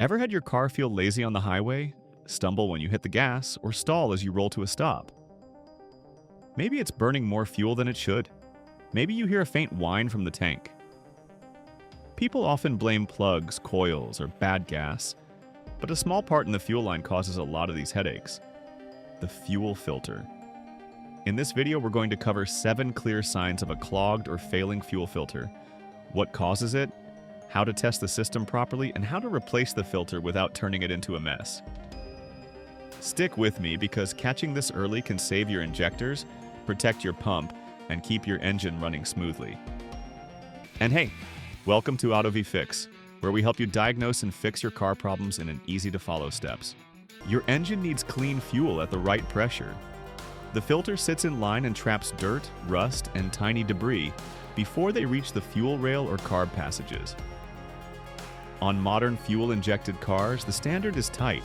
Ever had your car feel lazy on the highway, stumble when you hit the gas, or stall as you roll to a stop? Maybe it's burning more fuel than it should. Maybe you hear a faint whine from the tank. People often blame plugs, coils, or bad gas, but a small part in the fuel line causes a lot of these headaches: the fuel filter. In this video, we're going to cover 7 clear signs of a clogged or failing fuel filter, what causes it, how to test the system properly, and how to replace the filter without turning it into a mess. Stick with me because catching this early can save your injectors, protect your pump, and keep your engine running smoothly. And hey, welcome to AutoVFix, where we help you diagnose and fix your car problems in an easy-to-follow steps. Your engine needs clean fuel at the right pressure. The filter sits in line and traps dirt, rust, and tiny debris before they reach the fuel rail or carb passages. On modern fuel-injected cars, the standard is tight.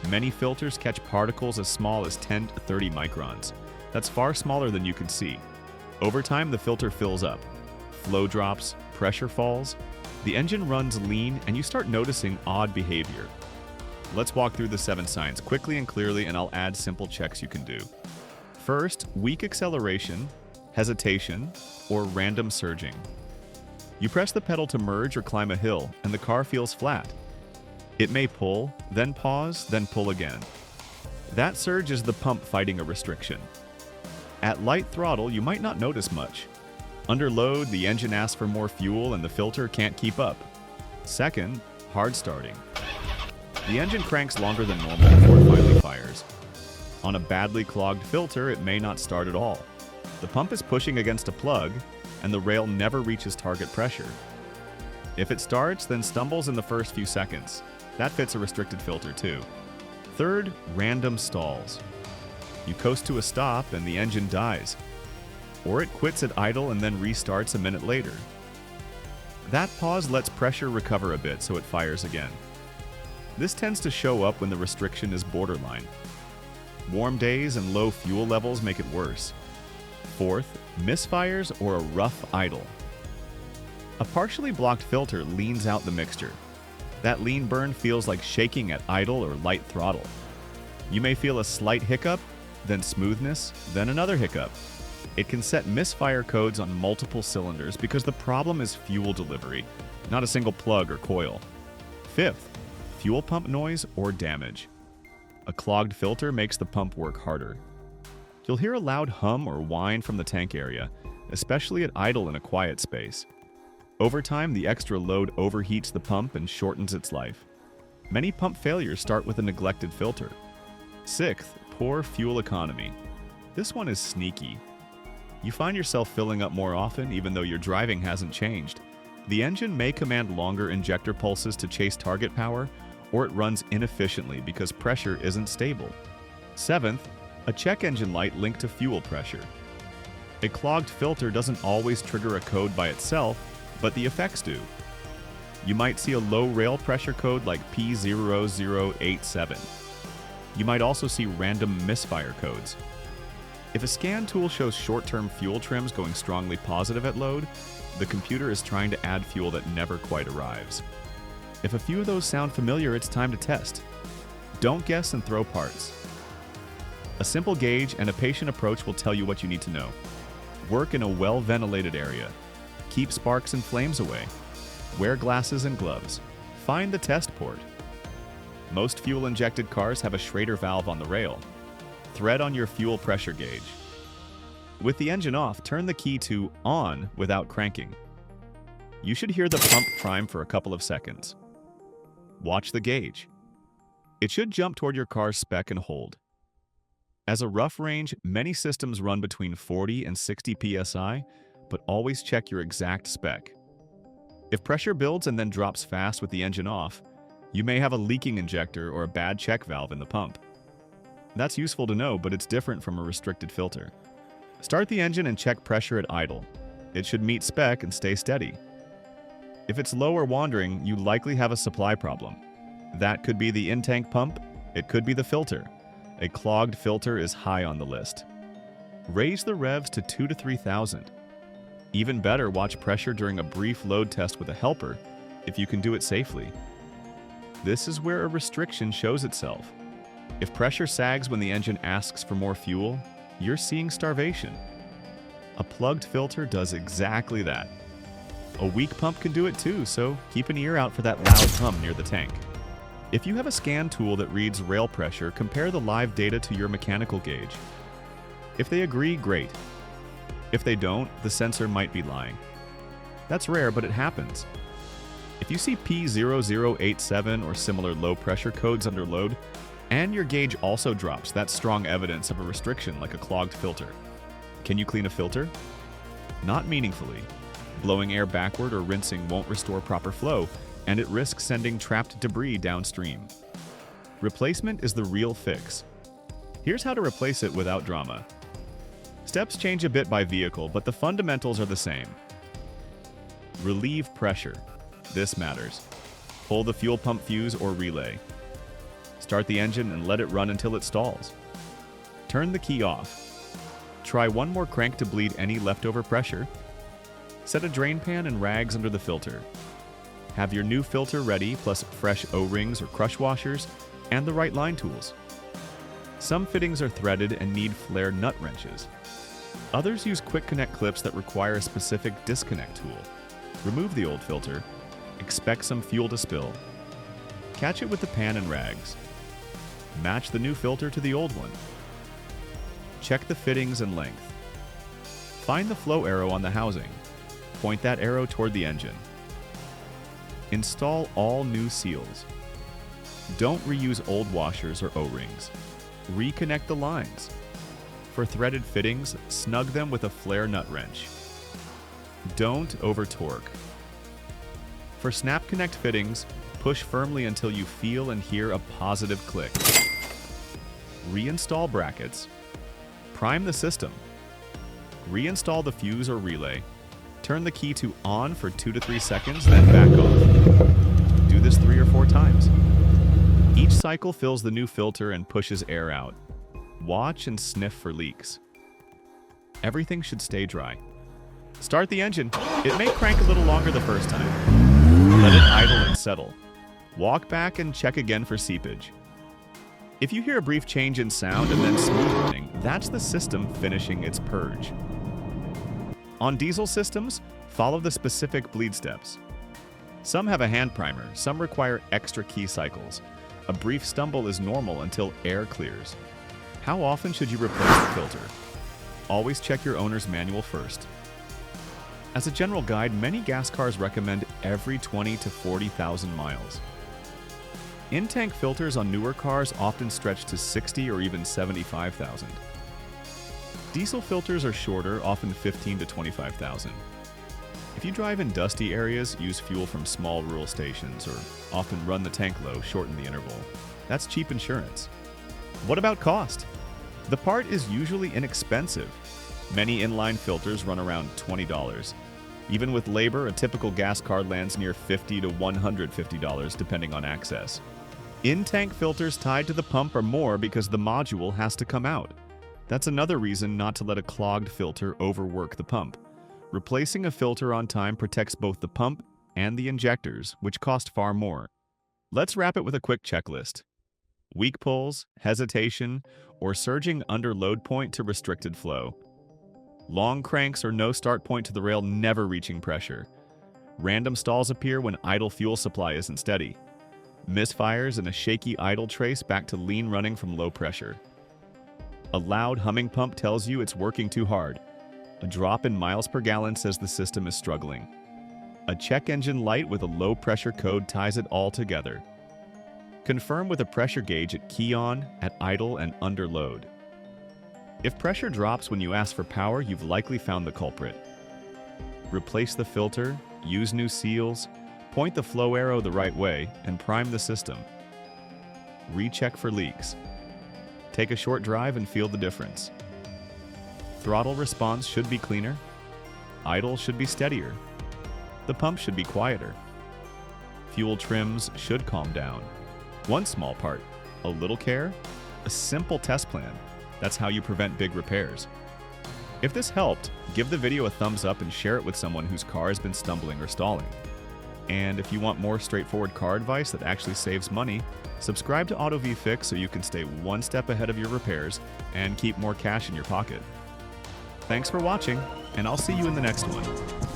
Many filters catch particles as small as 10 to 30 microns. That's far smaller than you can see. Over time, the filter fills up. Flow drops, pressure falls, the engine runs lean, and you start noticing odd behavior. Let's walk through the 7 signs quickly and clearly, and I'll add simple checks you can do. First, weak acceleration, hesitation, or random surging. You press the pedal to merge or climb a hill, and the car feels flat. It may pull, then pause, then pull again. That surge is the pump fighting a restriction. At light throttle, you might not notice much. Under load, the engine asks for more fuel and the filter can't keep up. Second, hard starting. The engine cranks longer than normal before it finally fires. On a badly clogged filter, it may not start at all. The pump is pushing against a plug, and the rail never reaches target pressure. If it starts, then stumbles in the first few seconds. That fits a restricted filter too. Third, random stalls. You coast to a stop and the engine dies. Or it quits at idle and then restarts a minute later. That pause lets pressure recover a bit so it fires again. This tends to show up when the restriction is borderline. Warm days and low fuel levels make it worse. Fourth, misfires or a rough idle. A partially blocked filter leans out the mixture. That lean burn feels like shaking at idle or light throttle. You may feel a slight hiccup, then smoothness, then another hiccup. It can set misfire codes on multiple cylinders because the problem is fuel delivery, not a single plug or coil. Fifth, fuel pump noise or damage. A clogged filter makes the pump work harder. You'll hear a loud hum or whine from the tank area, especially at idle in a quiet space. Over time, the extra load overheats the pump and shortens its life. Many pump failures start with a neglected filter. Sixth, poor fuel economy. This one is sneaky. You find yourself filling up more often even though your driving hasn't changed. The engine may command longer injector pulses to chase target power, or it runs inefficiently because pressure isn't stable. Seventh, a check engine light linked to fuel pressure. A clogged filter doesn't always trigger a code by itself, but the effects do. You might see a low rail pressure code like P0087. You might also see random misfire codes. If a scan tool shows short-term fuel trims going strongly positive at load, the computer is trying to add fuel that never quite arrives. If a few of those sound familiar, it's time to test. Don't guess and throw parts. A simple gauge and a patient approach will tell you what you need to know. Work in a well-ventilated area. Keep sparks and flames away. Wear glasses and gloves. Find the test port. Most fuel-injected cars have a Schrader valve on the rail. Thread on your fuel pressure gauge. With the engine off, turn the key to on without cranking. You should hear the pump prime for a couple of seconds. Watch the gauge. It should jump toward your car's spec and hold. As a rough range, many systems run between 40 and 60 psi, but always check your exact spec. If pressure builds and then drops fast with the engine off, you may have a leaking injector or a bad check valve in the pump. That's useful to know, but it's different from a restricted filter. Start the engine and check pressure at idle. It should meet spec and stay steady. If it's low or wandering, you likely have a supply problem. That could be the in-tank pump, it could be the filter. A clogged filter is high on the list. Raise the revs to 2,000 to 3,000. Even better, watch pressure during a brief load test with a helper if you can do it safely. This is where a restriction shows itself. If pressure sags when the engine asks for more fuel, you're seeing starvation. A plugged filter does exactly that. A weak pump can do it too, so keep an ear out for that loud hum near the tank. If you have a scan tool that reads rail pressure, compare the live data to your mechanical gauge. If they agree, great. If they don't, the sensor might be lying. That's rare, but it happens. If you see P0087 or similar low pressure codes under load, and your gauge also drops, that's strong evidence of a restriction like a clogged filter. Can you clean a filter? Not meaningfully. Blowing air backward or rinsing won't restore proper flow, and it risks sending trapped debris downstream. Replacement is the real fix. Here's how to replace it without drama. Steps change a bit by vehicle, but the fundamentals are the same. Relieve pressure. This matters. Pull the fuel pump fuse or relay. Start the engine and let it run until it stalls. Turn the key off. Try one more crank to bleed any leftover pressure. Set a drain pan and rags under the filter. Have your new filter ready, plus fresh O-rings or crush washers, and the right line tools. Some fittings are threaded and need flare nut wrenches. Others use quick connect clips that require a specific disconnect tool. Remove the old filter. Expect some fuel to spill. Catch it with the pan and rags. Match the new filter to the old one. Check the fittings and length. Find the flow arrow on the housing. Point that arrow toward the engine. Install all new seals. Don't reuse old washers or O-rings. Reconnect the lines. For threaded fittings, snug them with a flare nut wrench. Don't over-torque. For snap connect fittings, push firmly until you feel and hear a positive click. Reinstall brackets. Prime the system. Reinstall the fuse or relay. Turn the key to on for 2 to 3 seconds, then back off. Do this 3 or 4 times. Each cycle fills the new filter and pushes air out. Watch and sniff for leaks. Everything should stay dry. Start the engine. It may crank a little longer the first time. Let it idle and settle. Walk back and check again for seepage. If you hear a brief change in sound and then smooth running, that's the system finishing its purge. On diesel systems, follow the specific bleed steps. Some have a hand primer, some require extra key cycles. A brief stumble is normal until air clears. How often should you replace the filter? Always check your owner's manual first. As a general guide, many gas cars recommend every 20 to 40,000 miles. In-tank filters on newer cars often stretch to 60 or even 75,000. Diesel filters are shorter, often 15 to 25,000. If you drive in dusty areas, use fuel from small rural stations, or often run the tank low, shorten the interval. That's cheap insurance. What about cost? The part is usually inexpensive. Many inline filters run around $20. Even with labor, a typical gas car lands near $50 to $150 depending on access. In-tank filters tied to the pump are more because the module has to come out. That's another reason not to let a clogged filter overwork the pump. Replacing a filter on time protects both the pump and the injectors, which cost far more. Let's wrap it with a quick checklist. Weak pulls, hesitation, or surging under load point to restricted flow. Long cranks or no start point to the rail never reaching pressure. Random stalls appear when idle fuel supply isn't steady. Misfires and a shaky idle trace back to lean running from low pressure. A loud humming pump tells you it's working too hard. A drop in miles per gallon says the system is struggling. A check engine light with a low pressure code ties it all together. Confirm with a pressure gauge at key on, at idle, and under load. If pressure drops when you ask for power, you've likely found the culprit. Replace the filter, use new seals, point the flow arrow the right way, and prime the system. Recheck for leaks. Take a short drive and feel the difference. Throttle response should be cleaner. Idle should be steadier. The pump should be quieter. Fuel trims should calm down. One small part, a little care, a simple test plan. That's how you prevent big repairs. If this helped, give the video a thumbs up and share it with someone whose car has been stumbling or stalling. And if you want more straightforward car advice that actually saves money, subscribe to AutoVFix so you can stay one step ahead of your repairs and keep more cash in your pocket. Thanks for watching, and I'll see you in the next one.